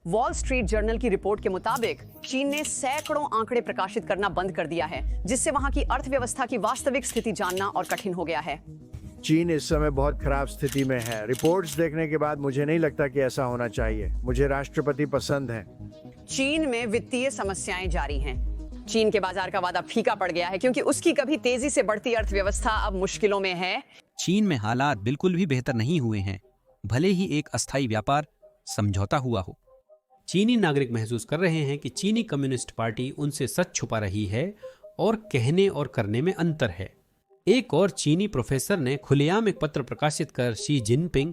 Wall street journal की report के मुताबिक चीन ने सैकड़ों आंकड़े प्रकाशित करना बंद कर दिया है, जिससे वहां की अर्थव्यवस्था की वास्तविक स्थिति जानना और कठिन हो गया है। चीन इस समय बहुत खराब स्थिति में है। रिपोर्ट्स देखने के बाद मुझे नहीं लगता कि ऐसा होना चाहिए। मुझे राष्ट्रपति पसंद है। चीन में वित्तीय समस्याएं जारी हैं। चीन के बाजार का वादा फीका पड़ गया है क्योंकि उसकी कभी तेजी से बढ़ती अर्थव्यवस्था अब मुश्किलों में है। चीन में हालात बिल्कुल भी बेहतर नहीं हुए हैं, भले ही एक अस्थायी व्यापार समझौता हुआ हो। चीनी नागरिक महसूस कर रहे हैं कि चीनी कम्युनिस्ट पार्टी उनसे सच छुपा रही है और कहने और करने में अंतर है। एक और चीनी प्रोफेसर ने खुलेआम एक पत्र प्रकाशित कर शी जिनपिंग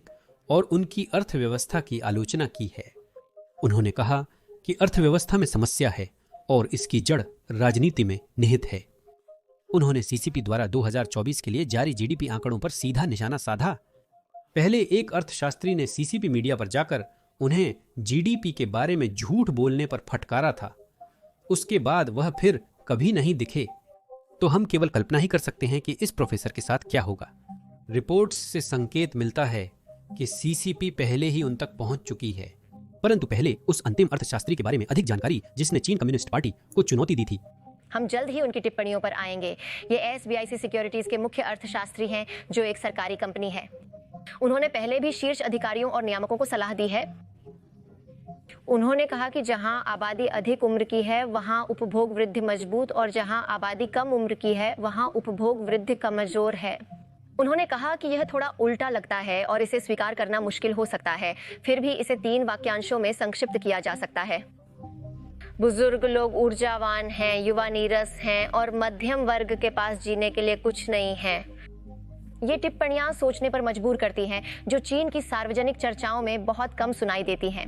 और उनकी अर्थव्यवस्था की आलोचना की है। उन्होंने कहा कि अर्थव्यवस्था में समस्या है और इसकी जड़ राजनीति में निहित है। उन्होंने सीसीपी द्वारा 2024 के लिए जारी जीडीपी आंकड़ों पर सीधा निशाना साधा। पहले एक अर्थशास्त्री ने सीसीपी मीडिया पर जाकर उन्हें जीडीपी के बारे में झूठ बोलने पर फटकारा था। उसके बाद वह फिर कभी नहीं दिखे। तो हम केवल कल्पना ही कर सकते हैं कि इस प्रोफेसर के साथ क्या होगा। रिपोर्ट्स से संकेत मिलता है कि सीसीपी पहले ही उन तक पहुंच चुकी है, परंतु पहले उस अंतिम अर्थशास्त्री के बारे में अधिक जानकारी जिसने चीन कम्युनिस्ट पार्टी को चुनौती दी थी। हम जल्द ही उनकी टिप्पणियों पर आएंगे। ये SBIC सिक्योरिटीज के मुख्य अर्थशास्त्री हैं, जो एक सरकारी कंपनी है। उन्होंने पहले भी शीर्ष अधिकारियों और नियामकों को सलाह दी है। उन्होंने कहा कि जहां आबादी अधिक उम्र की है वहां उपभोग वृद्धि मजबूत और जहां आबादी कम उम्र की है वहां उपभोग वृद्धि कमजोर है। उन्होंने कहा कि यह थोड़ा उल्टा लगता है और इसे स्वीकार करना मुश्किल हो सकता है, फिर भी इसे 3 वाक्यांशों में संक्षिप्त किया जा सकता है। बुजुर्ग लोग ऊर्जावान हैं, युवा नीरस हैं और मध्यम वर्ग के पास जीने के लिए कुछ नहीं है। ये टिप्पणियां सोचने पर मजबूर करती हैं, जो चीन की सार्वजनिक चर्चाओं में बहुत कम सुनाई देती हैं।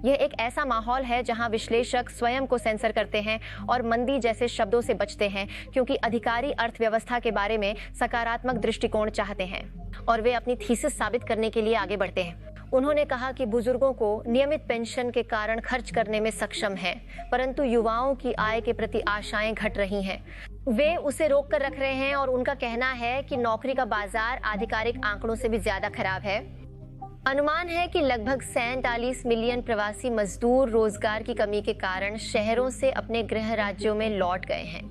यह एक ऐसा माहौल है जहां विश्लेषक स्वयं को सेंसर करते हैं और मंदी जैसे शब्दों से बचते हैं, क्योंकि अधिकारी अर्थव्यवस्था के बारे में सकारात्मक दृष्टिकोण चाहते हैं और वे अपनी थीसिस साबित करने के लिए आगे बढ़ते हैं। उन्होंने कहा कि बुजुर्गों को नियमित पेंशन के कारण खर्च करने में सक्षम है, परंतु युवाओं की आय के प्रति आशाएं घट रही हैं। वे उसे रोक कर रख रहे हैं और उनका कहना है कि नौकरी का बाजार आधिकारिक आंकड़ों से भी ज्यादा खराब है। अनुमान है कि लगभग 47 मिलियन प्रवासी मजदूर रोजगार की कमी के कारण शहरों से अपने गृह राज्यों में लौट गए हैं।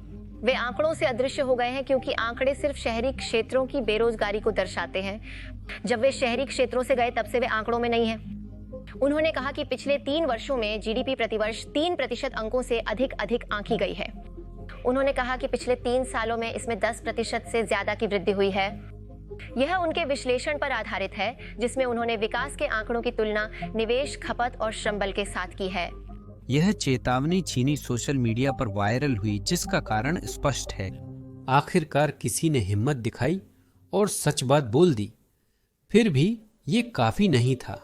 वे आंकड़ों से अदृश्य हो गए हैं क्योंकि आंकड़े सिर्फ शहरी क्षेत्रों की बेरोजगारी को दर्शाते हैं। जब वे शहरी क्षेत्रों से गए तब से वे आंकड़ों में नहीं हैं। उन्होंने कहा कि पिछले 3 वर्षों में जीडीपी प्रतिवर्ष 3% अंकों से अधिक आंकी गई है। उन्होंने कहा कि पिछले 3 सालों में इसमें 10% से ज्यादा की वृद्धि हुई है। यह उनके विश्लेषण पर आधारित है, जिसमें उन्होंने विकास के आंकड़ों की तुलना निवेश, खपत और श्रम बल के साथ की है। यह चेतावनी चीनी सोशल मीडिया पर वायरल हुई, जिसका कारण स्पष्ट है। आखिरकार किसी ने हिम्मत दिखाई और सच बात बोल दी। फिर भी ये काफी नहीं था।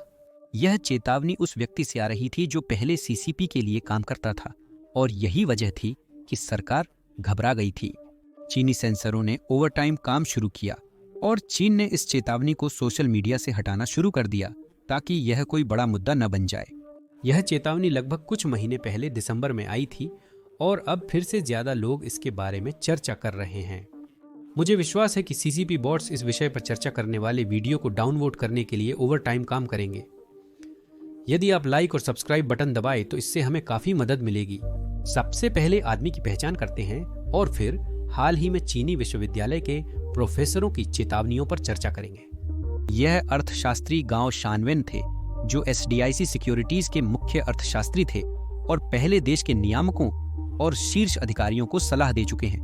यह चेतावनी उस व्यक्ति से आ रही थी जो पहले सीसीपी के लिए काम करता था, और यही वजह थी कि सरकार घबरा गई थी। चीनी सेंसरों ने ओवरटाइम काम शुरू किया और चीन ने इस चेतावनी को सोशल मीडिया से हटाना शुरू कर दिया ताकि यह कोई बड़ा मुद्दा न बन जाए। यह चेतावनी लगभग कुछ महीने पहले दिसंबर में आई थी और अब फिर से ज्यादा लोग इसके बारे में चर्चा कर रहे हैं। मुझे विश्वास है कि सीसीपी बॉट्स इस विषय पर चर्चा करने वाले वीडियो को डाउनवोड करने के लिए ओवरटाइम काम करेंगे। यदि आप लाइक और सब्सक्राइब बटन दबाएं तो इससे हमें काफी मदद मिलेगी। सबसे पहले आदमी की पहचान करते हैं और फिर हाल ही में चीनी विश्वविद्यालय के प्रोफेसरों की चेतावनियों पर चर्चा करेंगे। यह अर्थशास्त्री गांव शानवेन थे, जो SDIC सिक्योरिटीज के मुख्य अर्थशास्त्री थे और पहले देश के नियामकों और शीर्ष अधिकारियों को सलाह दे चुके हैं।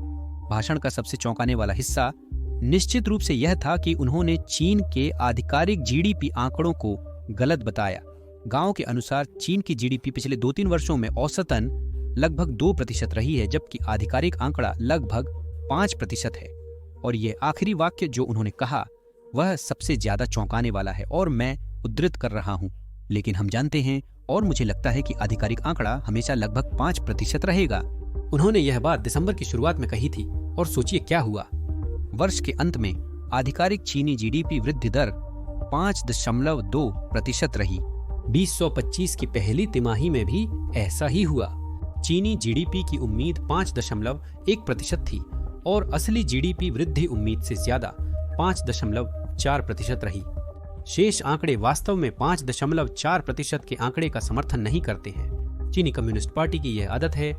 भाषण का सबसे चौंकाने वाला हिस्सा निश्चित रूप से यह था कि उन्होंने चीन के आधिकारिक जीडीपी आंकड़ों को गलत बताया। गांव के अनुसार चीन की जीडीपी पिछले 2-3 वर्षों में औसतन लगभग 2% रही है, जबकि आधिकारिक आंकड़ा लगभग 5% है। और ये आखिरी वाक्य जो उन्होंने कहा वह सबसे ज्यादा चौंकाने वाला है, और मैं उद्धृत कर रहा हूं, लेकिन हम जानते हैं और मुझे लगता है कि आधिकारिक आंकड़ा हमेशा लगभग 5% रहेगा। उन्होंने यह बात दिसंबर की शुरुआत में कही थी और सोचिए क्या हुआ। वर्ष के अंत में आधिकारिक चीनी जीडीपी वृद्धि दर 5.2% रही। 2025 की पहली तिमाही में भी ऐसा ही हुआ। चीनी जीडीपी की उम्मीद 5.1% थी और असली जीडीपी वृद्धि उम्मीद से ज्यादा 5.4% रही। शेष आंकड़े वास्तव में 5.4% के आंकड़े का समर्थन नहीं करते हैं। चीनी कम्युनिस्ट पार्टी की यह आदत है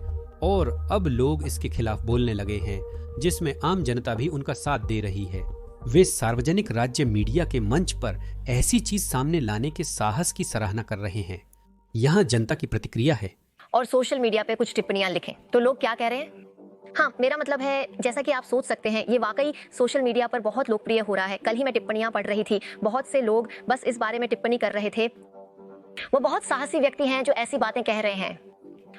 और अब लोग इसके खिलाफ बोलने लगे हैं, जिसमें आम जनता भी उनका साथ दे रही है। वे सार्वजनिक राज्य मीडिया के मंच पर ऐसी चीज सामने लाने के साहस की सराहना कर रहे हैं। यहाँ जनता की प्रतिक्रिया है। और सोशल मीडिया पे कुछ टिप्पणियां लिखें तो लोग क्या कह रहे हैं। हाँ, मेरा मतलब है, जैसा कि आप सोच सकते हैं, ये वाकई सोशल मीडिया पर बहुत लोकप्रिय हो रहा है। कल ही मैं टिप्पणियां पढ़ रही थी, बहुत से लोग बस इस बारे में टिप्पणी कर रहे थे। वो बहुत साहसी व्यक्ति हैं जो ऐसी बातें कह रहे हैं,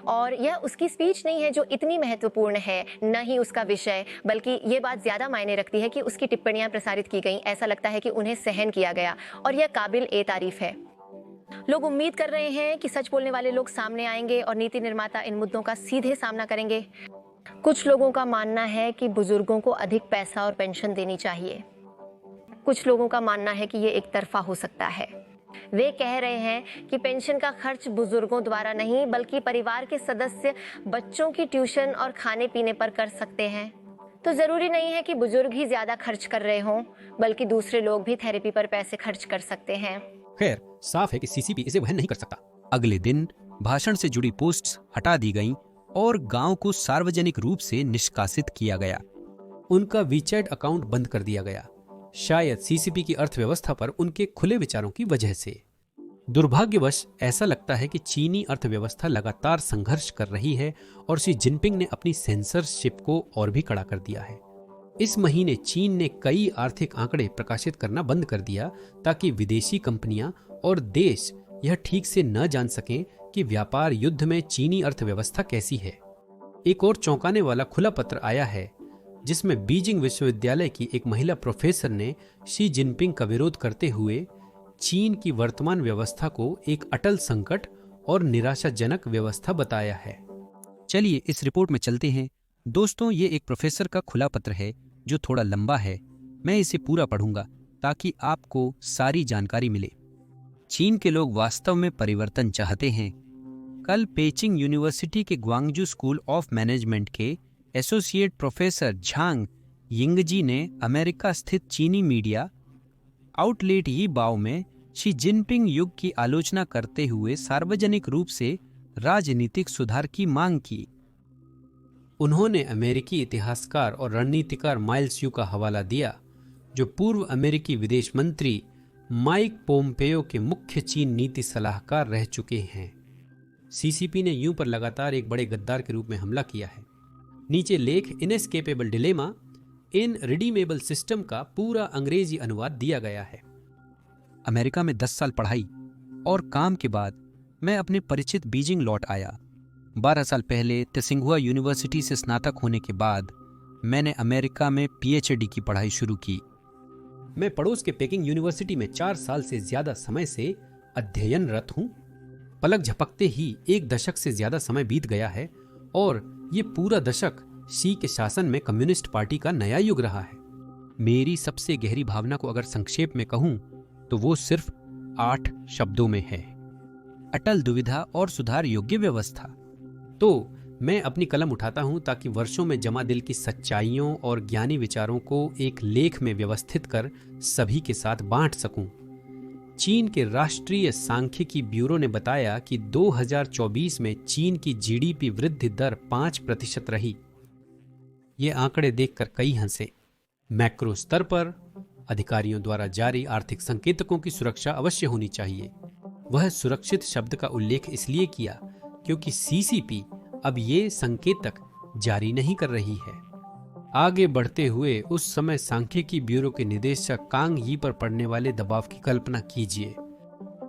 और यह उसकी स्पीच नहीं है जो इतनी महत्वपूर्ण है, न ही उसका विषय, बल्कि ये बात ज्यादा मायने रखती है कि उसकी टिप्पणियां प्रसारित की गई। ऐसा लगता है कि उन्हें सहन किया गया, और यह काबिल ए तारीफ है। लोग उम्मीद कर रहे हैं कि सच बोलने वाले लोग सामने आएंगे और नीति निर्माता इन मुद्दों का सीधे सामना करेंगे। कुछ लोगों का मानना है कि बुजुर्गों को अधिक पैसा और पेंशन देनी चाहिए। कुछ लोगों का मानना है कि ये एक तरफा हो सकता है। वे कह रहे हैं कि पेंशन का खर्च बुजुर्गों द्वारा नहीं, बल्कि परिवार के सदस्य बच्चों की ट्यूशन और खाने पीने पर कर सकते हैं। तो जरूरी नहीं है कि बुजुर्ग ही ज्यादा खर्च कर रहे हों, बल्कि दूसरे लोग भी थेरेपी पर पैसे खर्च कर सकते हैं। खैर, साफ है कि सीसीपी इसे वहन नहीं कर सकता। अगले दिन भाषण से जुड़ी पोस्ट्स हटा दी गईं और गांव को सार्वजनिक रूप से निष्कासित किया गया। उनका वीचैट अकाउंट बंद कर दिया गया, शायद सीसीपी की अर्थव्यवस्था पर उनके खुले विचारों की वजह से। दुर्भाग्यवश ऐसा लगता है कि चीनी अर्थव्यवस्था लगातार संघर्ष कर रही है और शी जिनपिंग ने अपनी सेंसरशिप को और भी कड़ा कर दिया है। इस महीने चीन ने कई आर्थिक आंकड़े प्रकाशित करना बंद कर दिया ताकि विदेशी कंपनियां और देश यह ठीक से न जान सकें कि व्यापार युद्ध में चीनी अर्थव्यवस्था कैसी है। एक और चौंकाने वाला खुला पत्र आया है जिसमें बीजिंग विश्वविद्यालय की एक महिला प्रोफेसर ने शी जिनपिंग का विरोध करते हुए चीन की वर्तमान व्यवस्था को एक अटल संकट और निराशाजनक व्यवस्था बताया है। चलिए इस रिपोर्ट में चलते हैं। दोस्तों, ये एक प्रोफेसर का खुला पत्र है जो थोड़ा लंबा है। मैं इसे पूरा पढ़ूंगा ताकि आपको सारी जानकारी मिले। चीन के लोग वास्तव में परिवर्तन चाहते हैं। कल पेचिंग यूनिवर्सिटी के ग्वांगजू स्कूल ऑफ मैनेजमेंट के एसोसिएट प्रोफेसर झांग यिंगजी ने अमेरिका स्थित चीनी मीडिया आउटलेट यी बाओ में शी जिनपिंग युग की आलोचना करते हुए सार्वजनिक रूप से राजनीतिक सुधार की मांग की। उन्होंने अमेरिकी इतिहासकार और रणनीतिकार माइल्स यू का हवाला दिया, जो पूर्व अमेरिकी विदेश मंत्री माइक पोम्पेयो के मुख्य चीन नीति सलाहकार रह चुके हैं। सीसीपी ने यूं पर लगातार एक बड़े गद्दार के रूप में हमला किया है। नीचे लेख इनेस्केपेबल डिलेमा इन रिडीमेबल सिस्टम का पूरा अंग्रेजी अनुवाद दिया गया है। अमेरिका में 10 साल पढ़ाई और काम के बाद मैं अपने परिचित बीजिंग लौट आया। 12 साल पहले त्सिंगहुआ यूनिवर्सिटी से स्नातक होने के बाद मैंने अमेरिका में पीएचडी की पढ़ाई शुरू की। मैं पड़ोस के पेकिंग यूनिवर्सिटी में 4 साल से ज्यादा समय से अध्ययनरत हूं। पलक झपकते ही 1 दशक से ज्यादा समय बीत गया है और ये पूरा दशक शी के शासन में कम्युनिस्ट पार्टी का नया युग रहा है। मेरी सबसे गहरी भावना को अगर संक्षेप में कहूं तो वो सिर्फ 8 शब्दों में है: अटल दुविधा और सुधार योग्य व्यवस्था। तो मैं अपनी कलम उठाता हूं ताकि वर्षों में जमा दिल की सच्चाइयों और ज्ञानी विचारों को एक लेख में व्यवस्थित कर सभी के साथ बांट सकूं। चीन के राष्ट्रीय सांख्यिकी ब्यूरो ने बताया कि 2024 में चीन की जीडीपी वृद्धि दर 5% रही। ये आंकड़े देखकर कई हंसे। मैक्रो स्तर पर अधिकारियों द्वारा जारी आर्थिक संकेतकों की सुरक्षा अवश्य होनी चाहिए। वह सुरक्षित शब्द का उल्लेख इसलिए किया क्योंकि सीसीपी अब ये संकेतक जारी नहीं कर रही है। आगे बढ़ते हुए उस समय सांख्यिकी ब्यूरो के निदेशक कांग यी पर पड़ने वाले दबाव की कल्पना कीजिए।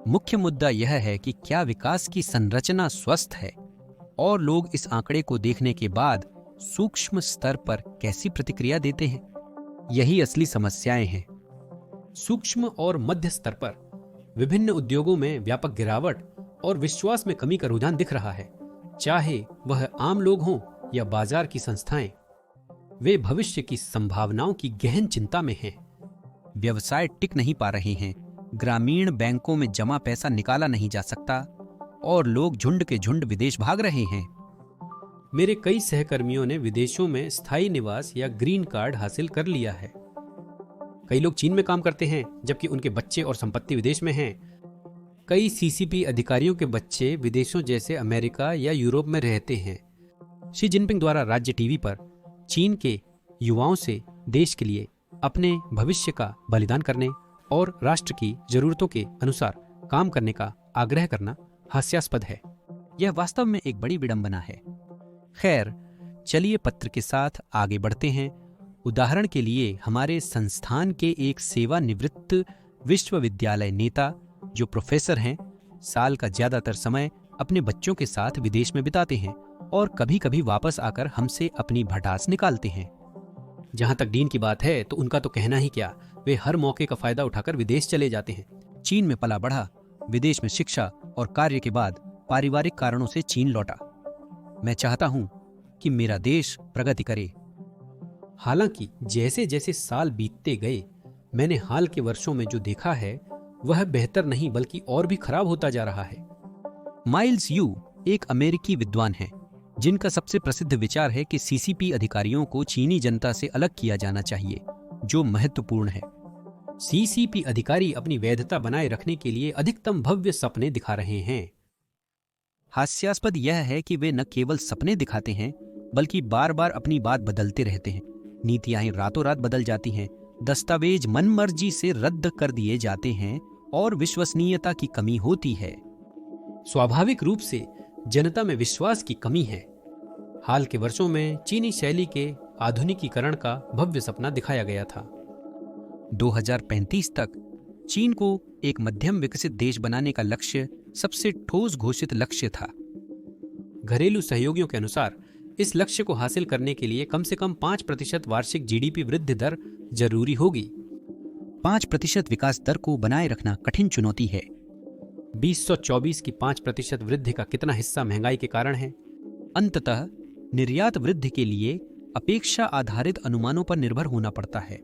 मुख्य मुद्दा यह है कि क्या विकास की संरचना स्वस्थ है और लोग इस आंकड़े को देखने के बाद सूक्ष्म स्तर पर कैसी प्रतिक्रिया देते हैं। यही असली समस्याएं हैं। सूक्ष्म और मध्य स्तर पर विभिन्न उद्योगों में व्यापक गिरावट और विश्वास में कमी का रुझान दिख रहा है, चाहे वह आम लोग हों या बाजार की संस्थाएं। वे भविष्य की संभावनाओं की गहन चिंता में हैं। व्यवसाय टिक नहीं पा रहे हैं, ग्रामीण बैंकों में जमा पैसा निकाला नहीं जा सकता और लोग झुंड के झुंड विदेश भाग रहे हैं। मेरे कई सहकर्मियों ने विदेशों में स्थायी निवास या ग्रीन कार्ड हासिल कर लिया है। कई लोग चीन में काम करते हैं जबकि उनके बच्चे और संपत्ति विदेश में हैं। कई सीसीपी अधिकारियों के बच्चे विदेशों जैसे अमेरिका या यूरोप में रहते हैं। शी जिनपिंग द्वारा राज्य टीवी पर चीन के युवाओं से देश के लिए अपने भविष्य का बलिदान करने और राष्ट्र की जरूरतों के अनुसार काम करने का आग्रह करना हास्यास्पद है। यह वास्तव में एक बड़ी विडंबना है। खैर, चलिए पत्र के साथ आगे बढ़ते हैं। उदाहरण के लिए हमारे संस्थान के एक सेवानिवृत्त विश्वविद्यालय नेता जो प्रोफेसर हैं, साल का ज्यादातर समय अपने बच्चों के साथ विदेश में बिताते हैं और कभी कभी वापस आकर हमसे अपनी भड़ास निकालते हैं। जहां तक डीन की बात है तो उनका तो कहना ही क्या, वे हर मौके का फायदा उठाकर विदेश चले जाते हैं। चीन में पला बढ़ा, विदेश में शिक्षा और कार्य के बाद पारिवारिक कारणों से चीन लौटा। मैं चाहता हूं कि मेरा देश प्रगति करे। हालांकि जैसे जैसे साल बीतते गए, मैंने हाल के वर्षों में जो देखा है वह बेहतर नहीं बल्कि और भी खराब होता जा रहा है। माइल्स यू एक अमेरिकी विद्वान हैं जिनका सबसे प्रसिद्ध विचार है कि सीसीपी अधिकारियों को चीनी जनता से अलग किया जाना चाहिए, जो महत्वपूर्ण है। सीसीपी अधिकारी अपनी वैधता बनाए रखने के लिए अधिकतम भव्य सपने दिखा रहे हैं। हास्यास्पद यह है कि वे न केवल सपने दिखाते हैं बल्कि बार बार अपनी बात बदलते रहते हैं। नीतियां रातों रात बदल जाती हैं, दस्तावेज मनमर्जी से रद्द कर दिए जाते हैं और विश्वसनीयता की कमी होती है। स्वाभाविक रूप से जनता में विश्वास की कमी है। हाल के वर्षों में चीनी शैली के आधुनिकीकरण का भव्य सपना दिखाया गया था। 2035 तक चीन को एक मध्यम विकसित देश बनाने का लक्ष्य सबसे ठोस घोषित लक्ष्य था। घरेलू सहयोगियों के अनुसार इस लक्ष्य को हासिल करने के लिए कम से कम 5% वार्षिक जीडीपी वृद्धि दर जरूरी होगी। 5% विकास दर को बनाए रखना कठिन चुनौती है। 2024 की 5% वृद्धि का कितना हिस्सा महंगाई के कारण है? अंततः निर्यात वृद्धि के लिए अपेक्षा आधारित अनुमानों पर निर्भर होना पड़ता है।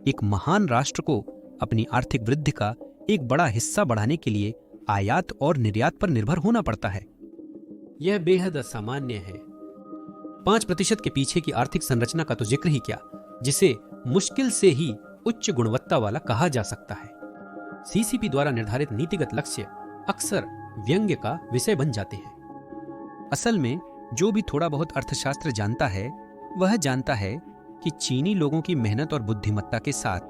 एक महान राष्ट्र को अपनी आर्थिक वृद्धि का एक बड़ा हिस्सा बढ़ाने के लिए आयात और निर्यात पर निर्भर होना पड़ता है। यह बेहद असामान्य है। 5% के पीछे की आर्थिक संरचना का तो जिक्र ही क्या, जिसे मुश्किल से ही उच्च गुणवत्ता वाला कहा जा सकता है। सीसीपी द्वारा निर्धारित नीतिगत लक्ष्य अक्सर व्यंग्य का विषय बन जाते हैं। असल में जो भी थोड़ा बहुत अर्थशास्त्र जानता है वह जानता है कि चीनी लोगों की मेहनत और बुद्धिमत्ता के साथ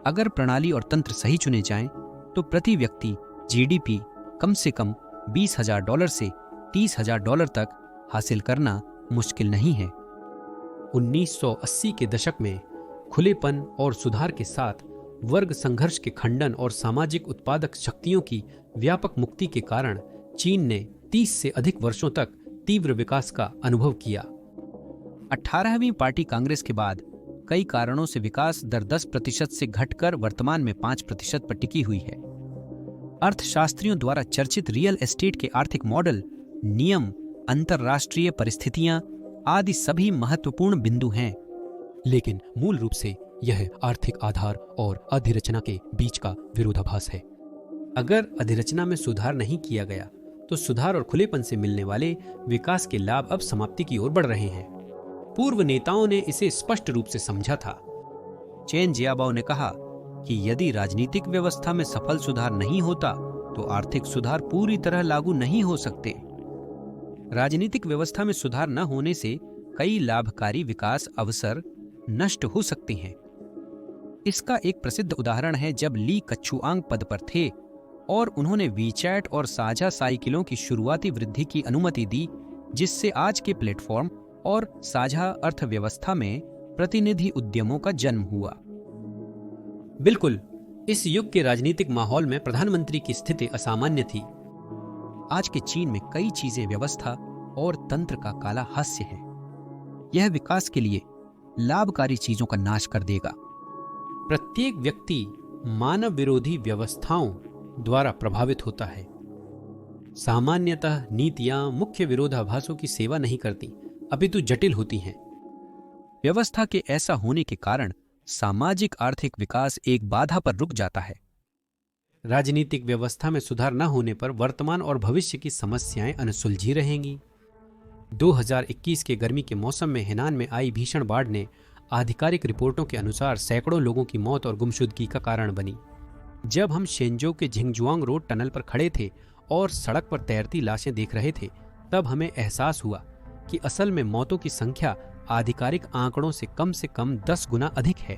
अगर प्रणाली और तंत्र सही चुने जाएं, तो प्रति व्यक्ति जीडीपी कम से कम $20,000 से $30,000 तक हासिल करना मुश्किल नहीं है। 1980 के दशक में खुलेपन और सुधार के साथ वर्ग संघर्ष के खंडन और सामाजिक उत्पादक शक्तियों की व्यापक मुक्ति के कारण चीन ने 30 से अधिक वर्षों तक तीव्र विकास का अनुभव किया। 18वीं पार्टी कांग्रेस के बाद कई कारणों से विकास दर 10% से घटकर वर्तमान में 5% पर टिकी हुई है। अर्थशास्त्रियों द्वारा चर्चित रियल एस्टेट के आर्थिक मॉडल, नियम, अंतरराष्ट्रीय परिस्थितियां आदि सभी महत्वपूर्ण बिंदु हैं, लेकिन मूल रूप से यह आर्थिक आधार और अधिरचना के बीच का विरोधाभास है। अगर अधिरचना में सुधार नहीं किया गया तो सुधार और खुलेपन से मिलने वाले विकास के लाभ अब समाप्ति की ओर बढ़ रहे हैं। पूर्व नेताओं ने इसे स्पष्ट रूप से समझा था। चेन जियाबाओ ने कहा कि यदि राजनीतिक व्यवस्था में सफल सुधार नहीं होता तो आर्थिक सुधार पूरी तरह लागू नहीं हो सकते। राजनीतिक व्यवस्था में सुधार न होने से कई लाभकारी विकास अवसर नष्ट हो सकते हैं। इसका एक प्रसिद्ध उदाहरण है जब ली कच्छुआंग पद पर थे और उन्होंने वीचैट और साझा साइकिलों की शुरुआती वृद्धि की अनुमति दी, जिससे आज के प्लेटफॉर्म और साझा अर्थव्यवस्था में प्रतिनिधि उद्यमों का जन्म हुआ। बिल्कुल, इस युग के राजनीतिक माहौल में प्रधानमंत्री की स्थिति असामान्य थी। आज के चीन में कई चीजें व्यवस्था और तंत्र का काला हास्य है। यह विकास के लिए लाभकारी चीजों का नाश कर देगा। प्रत्येक व्यक्ति मानव विरोधी व्यवस्थाओं द्वारा प्रभावित होता है। सामान्यतः नीतियां मुख्य विरोधाभासों की सेवा नहीं करती, अपितु जटिल होती हैं। व्यवस्था के ऐसा होने के कारण सामाजिक आर्थिक विकास एक बाधा पर रुक जाता है। राजनीतिक व्यवस्था में सुधार न होने पर वर्तमान और भविष्य की समस्याएं अनसुलझी रहेंगी। 2021 के गर्मी के मौसम में हेनान में आई भीषण बाढ़ ने आधिकारिक रिपोर्टों के अनुसार सैकड़ों लोगों की मौत और गुमशुदगी का कारण बनी। जब हम शेंजो के झिंगजुआंग रोड टनल पर खड़े थे और सड़क पर तैरती लाशें देख रहे थे, तब हमें एहसास हुआ कि असल में मौतों की संख्या आधिकारिक आंकड़ों से कम 10 गुना अधिक है।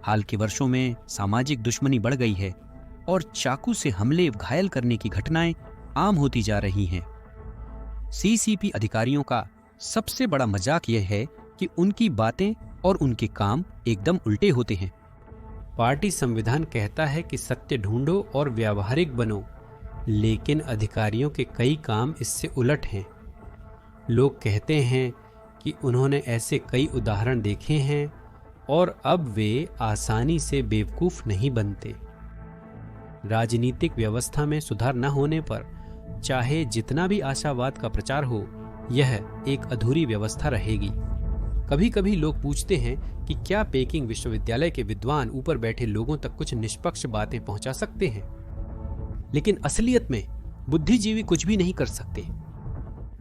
हाल के वर्षों में सामाजिक दुश्मनी बढ़ गई है और चाकू से हमले घायल करने की घटनाएं आम होती जा रही हैं। सीसीपी अधिकारियों का सबसे बड़ा मजाक यह है कि उनकी बातें और उनके काम एकदम उल्टे होते हैं। पार्टी संविधान कहता है कि सत्य ढूंढो और व्यावहारिक बनो, लेकिन अधिकारियों के कई काम इससे उलट हैं। लोग कहते हैं कि उन्होंने ऐसे कई उदाहरण देखे हैं और अब वे आसानी से बेवकूफ नहीं बनते। राजनीतिक व्यवस्था में सुधार न होने पर चाहे जितना भी आशावाद का प्रचार हो, यह एक अधूरी व्यवस्था रहेगी। कभी कभी लोग पूछते हैं कि क्या पेकिंग विश्वविद्यालय के विद्वान ऊपर बैठे लोगों तक कुछ निष्पक्ष बातें पहुंचा सकते हैं, लेकिन असलियत में बुद्धिजीवी कुछ भी नहीं कर सकते।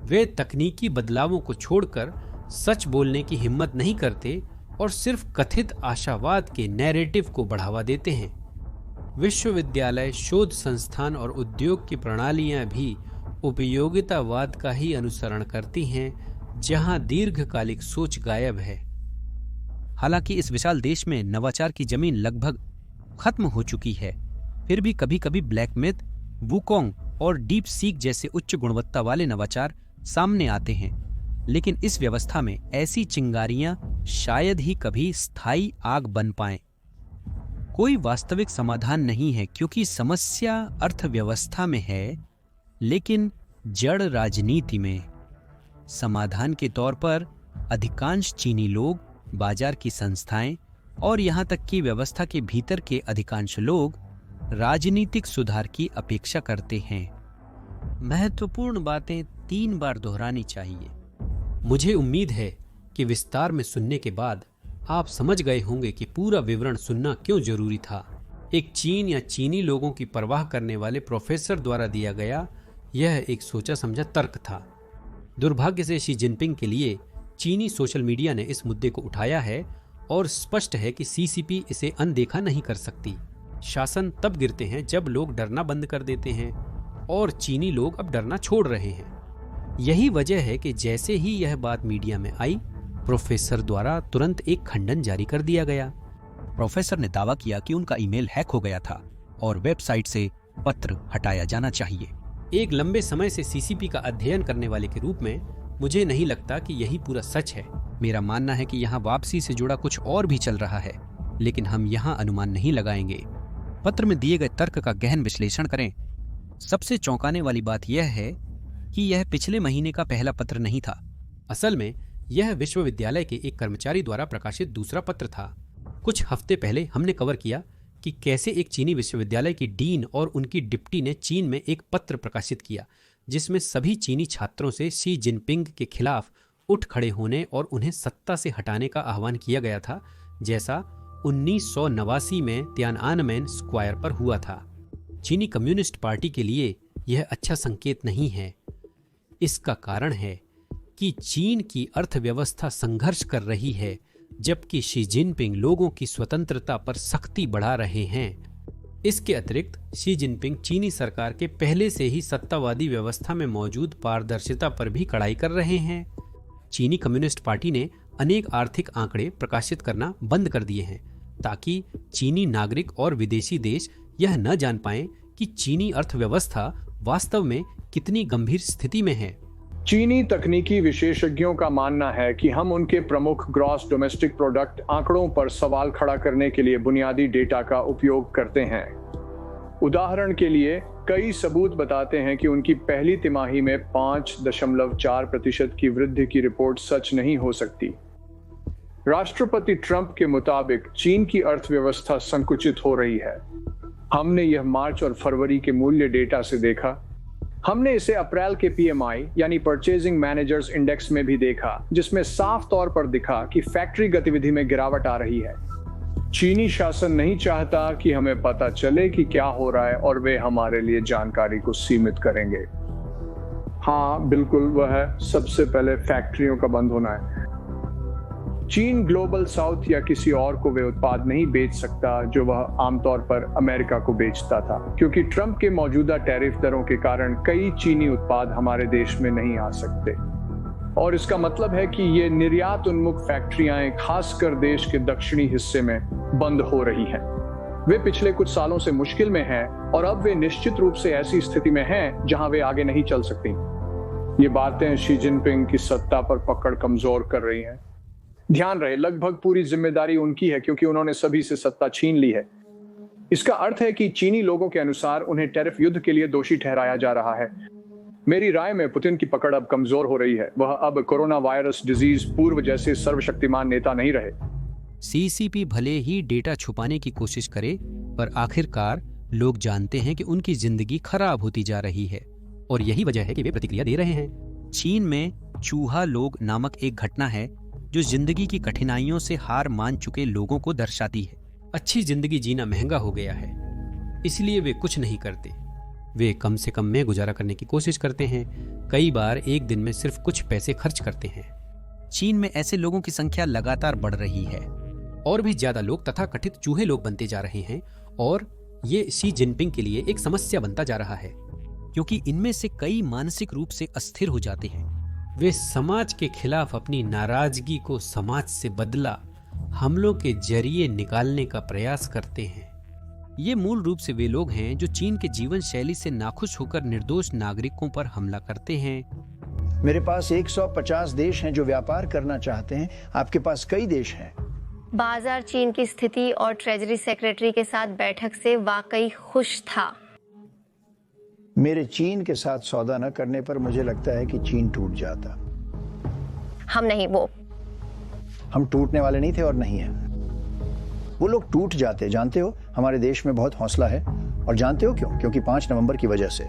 वे तकनीकी बदलावों को छोड़कर सच बोलने की हिम्मत नहीं करते और सिर्फ कथित आशावाद के नैरेटिव को बढ़ावा देते हैं। विश्वविद्यालय, शोध संस्थान और उद्योग की प्रणालियां भी उपयोगितावाद का ही अनुसरण करती हैं, जहां दीर्घकालिक सोच गायब है। हालांकि इस विशाल देश में नवाचार की जमीन लगभग खत्म हो चुकी है, फिर भी कभी कभी ब्लैक मिथ, वुकोंग और डीप सीक जैसे उच्च गुणवत्ता वाले नवाचार सामने आते हैं। लेकिन इस व्यवस्था में ऐसी चिंगारियां शायद ही कभी स्थायी आग बन पाएं। कोई वास्तविक समाधान नहीं है, क्योंकि समस्या अर्थव्यवस्था में है, लेकिन जड़ राजनीति में। समाधान के तौर पर अधिकांश चीनी लोग, बाजार की संस्थाएं और यहां तक कि व्यवस्था के भीतर के अधिकांश लोग राजनीतिक सुधार की अपेक्षा करते हैं। महत्वपूर्ण बातें 3 बार दोहरानी चाहिए। मुझे उम्मीद है कि विस्तार में सुनने के बाद आप समझ गए होंगे कि पूरा विवरण सुनना क्यों जरूरी था। एक चीन या चीनी लोगों की परवाह करने वाले प्रोफेसर द्वारा दिया गया यह एक सोचा समझा तर्क था। दुर्भाग्य से शी जिनपिंग के लिए चीनी सोशल मीडिया ने इस मुद्दे को उठाया है और स्पष्ट है कि सीसीपी इसे अनदेखा नहीं कर सकती। शासन तब गिरते हैं जब लोग डरना बंद कर देते हैं, और चीनी लोग अब डरना छोड़ रहे हैं। यही वजह है कि जैसे ही यह बात मीडिया में आई, प्रोफेसर द्वारा तुरंत एक खंडन जारी कर दिया गया। प्रोफेसर ने दावा किया कि उनका ईमेल हैक हो गया था और वेबसाइट से पत्र हटाया जाना चाहिए। एक लंबे समय से सीसीपी का अध्ययन करने वाले के रूप में मुझे नहीं लगता कि यही पूरा सच है। मेरा मानना है कि यहाँ वापसी से जुड़ा कुछ और भी चल रहा है, लेकिन हम यहाँ अनुमान नहीं लगाएंगे। पत्र में दिए गए तर्क का गहन विश्लेषण करें। सबसे चौंकाने वाली बात यह है कि यह पिछले महीने का पहला पत्र नहीं था। असल में यह विश्वविद्यालय के एक कर्मचारी द्वारा प्रकाशित दूसरा पत्र था। कुछ हफ्ते पहले हमने कवर किया कि कैसे एक चीनी विश्वविद्यालय की डीन और उनकी डिप्टी ने चीन में एक पत्र प्रकाशित किया, जिसमें सभी चीनी छात्रों से शी जिनपिंग के खिलाफ उठ खड़े होने और उन्हें सत्ता से हटाने का आह्वान किया गया था, जैसा 1989 में तियानआनमेन स्क्वायर पर हुआ था। चीनी कम्युनिस्ट पार्टी के लिए यह अच्छा संकेत नहीं है। इसका कारण है कि चीन की अर्थव्यवस्था संघर्ष कर रही है, जबकि शी जिनपिंग लोगों की स्वतंत्रता पर सख्ती बढ़ा रहे हैं। इसके अतिरिक्त शी जिनपिंग चीनी सरकार के पहले से ही सत्तावादी व्यवस्था में मौजूद पारदर्शिता पर भी कड़ाई कर रहे हैं। चीनी कम्युनिस्ट पार्टी ने अनेक आर्थिक आंकड़े प्रकाशित करना बंद कर दिए हैं, ताकि चीनी नागरिक और विदेशी देश यह न जान पाएं कि चीनी अर्थव्यवस्था वास्तव में कितनी गंभीर स्थिति में है। चीनी तकनीकी विशेषज्ञों का मानना है कि हम उनके प्रमुख ग्रॉस डोमेस्टिक प्रोडक्ट आंकड़ों पर सवाल खड़ा करने के लिए बुनियादी डेटा का उपयोग करते हैं। उदाहरण के लिए, कई सबूत बताते हैं कि उनकी पहली तिमाही में 5.4% की वृद्धि की रिपोर्ट सच नहीं हो सकती। राष्ट्रपति ट्रंप के मुताबिक चीन की अर्थव्यवस्था संकुचित हो रही है। हमने यह मार्च और फरवरी के मूल्य डेटा से देखा। हमने इसे अप्रैल के PMI यानी परचेजिंग मैनेजर्स इंडेक्स में भी देखा, जिसमें साफ तौर पर दिखा कि फैक्ट्री गतिविधि में गिरावट आ रही है। चीनी शासन नहीं चाहता कि हमें पता चले कि क्या हो रहा है और वे हमारे लिए जानकारी को सीमित करेंगे। हाँ, बिल्कुल, वह है सबसे पहले फैक्ट्रियों का बंद होना है। चीन ग्लोबल साउथ या किसी और को वे उत्पाद नहीं बेच सकता जो वह आमतौर पर अमेरिका को बेचता था, क्योंकि ट्रंप के मौजूदा टैरिफ दरों के कारण कई चीनी उत्पाद हमारे देश में नहीं आ सकते। और इसका मतलब है कि ये निर्यात उन्मुख फैक्ट्रियां खासकर देश के दक्षिणी हिस्से में बंद हो रही हैं। वे पिछले कुछ सालों से मुश्किल में हैं और अब वे निश्चित रूप से ऐसी स्थिति में हैं जहां वे आगे नहीं चल सकती। ये बातें शी जिनपिंग की सत्ता पर पकड़ कमजोर कर रही हैं। ध्यान रहे, लगभग पूरी जिम्मेदारी उनकी है क्योंकि उन्होंने सभी से सत्ता छीन ली है। इसका अर्थ है कि चीनी लोगों के अनुसार उन्हें टैरिफ युद्ध के लिए दोषी ठहराया जा रहा है। मेरी राय में पुतिन की पकड़ अब कमजोर हो रही है। वह अब कोरोना वायरस डिजीज पूर्व जैसे सर्वशक्तिमान नेता नहीं रहे। सीसीपी भले ही डेटा छुपाने की कोशिश करे, पर आखिरकार लोग जानते हैं कि उनकी जिंदगी खराब होती जा रही है और यही वजह है कि वे प्रतिक्रिया दे रहे हैं। चीन में चूहा लोग नामक एक घटना है जो जिंदगी की कठिनाइयों से हार मान चुके लोगों को दर्शाती है। अच्छी जिंदगी जीना महंगा हो गया है, इसलिए वे कुछ नहीं करते। वे कम से कम में गुजारा करने की कोशिश करते हैं। कई बार एक दिन में सिर्फ कुछ पैसे खर्च करते हैं। चीन में ऐसे लोगों की संख्या लगातार बढ़ रही है। और भी ज्यादा लोग तथाकथित चूहे लोग बनते जा रहे हैं और ये शी जिनपिंग के लिए एक समस्या बनता जा रहा है, क्योंकि इनमें से कई मानसिक रूप से अस्थिर हो जाते हैं। वे समाज के खिलाफ अपनी नाराजगी को समाज से बदला हमलों के जरिए निकालने का प्रयास करते हैं। ये मूल रूप से वे लोग हैं जो चीन के जीवन शैली से नाखुश होकर निर्दोष नागरिकों पर हमला करते हैं। मेरे पास 150 देश हैं जो व्यापार करना चाहते हैं। आपके पास कई देश हैं। बाजार चीन की स्थिति और ट्रेजरी सेक्रेटरी के साथ बैठक से वाकई खुश था। मेरे चीन के साथ सौदा न करने पर मुझे लगता है कि चीन टूट जाता। हम नहीं, वो हम टूटने वाले नहीं थे और नहीं है। वो लोग टूट जाते। जानते हो, हमारे देश में बहुत हौसला है। और जानते हो क्यों? क्योंकि 5 नवंबर की वजह से।